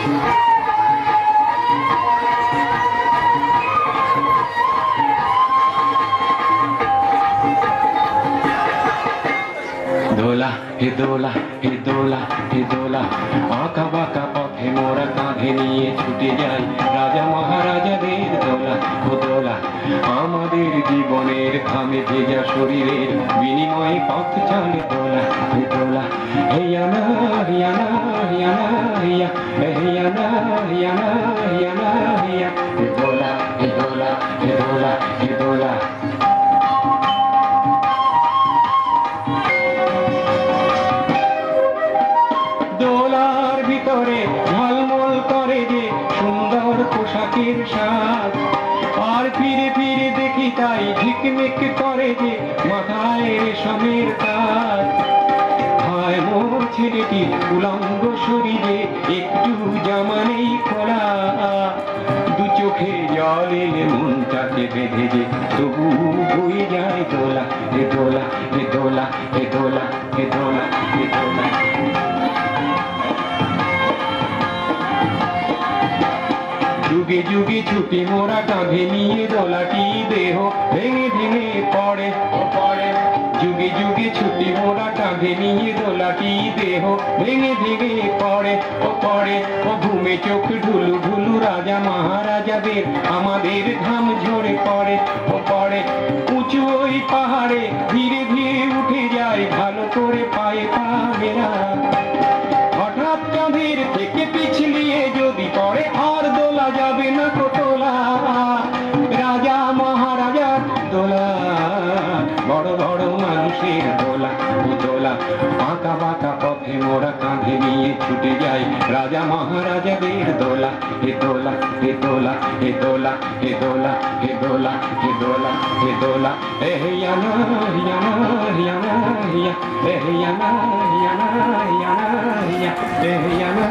দোলা হে দোলা হে দোলা হে দোলা, আঁকা বাঁকা পথে মোরা কাঁধে নিয়ে ছুটে যাই রাজা মহারাজাদের দোলা। ও দোলা আমাদের জীবনের ঘামে ভেজা শরীরের বিনিময়ে পথ চলে দোলা। হে দোলা হেয়ানা হিয়ানা হিয়ানা হিয়া, হেয়ানা হিয়ানা হিয়ানা হিয়া, হে দোলা হে দোলা হে দোলা হে দোলা। দোলার ভিতরে ঝলমল করে যে সুন্দর পোশাকের সাজ, আর ফিরে ফিরে দেখি তাই ঝিকমিক করে যে মাথায় রেশমের তাজ। হায় মোর ছেলেটি উলঙ্গ শরীরে একটু জামা নেই খোলা, দু চোখে জল এলে মনটাকে বেঁধে যে তবু বয়ে যায় দোলা। হে দোলা হে দোলা হে দোলা হে দোলা হে দোলা। যুগে যুগে ছুটে মোরা কাঁধে নিয়ে দোলাটি দেহ ভেঙে ভেঙে পড়ে ও পড়ে। যুগে যুগে ছুটে মোরা কাঁধে নিয়ে দোলাটি দেহ ভেঙে ভেঙে পড়ে ও পড়ে। ও ঘুমে চোখ ঢুলু ঢুলু রাজা মহারাজাদের আমাদের ঘাম ঝরে পড়ে ও পড়ে। উঁচু ওই পাহাড়ে ধীরে ধীরে উঠে যায় ভালো করে পায়ে পা মেলা, হঠাৎ চাঁদের থেকে পিছলিয়ে যদি পড়ে আর দোলা যাবে না তোলা। রাজা মহারাজার দোলা, বড় বড় মানুষের দোলা। ও দোলা আঁকা বাঁকা পথে মোরা কাঁধে নিয়ে ছুটে যাই রাজা মহারাজাদের দোলা। হে দোলা হে দোলা হে দোলা হে দোলা হে দোলা হে দোলা হে দোলা। হে হিয়ানা হিয়ানা হিয়ানা হিয়া, হে হিয়ানা হিয়ানা হিয়ানা হিয়া, হে হিয়ানা।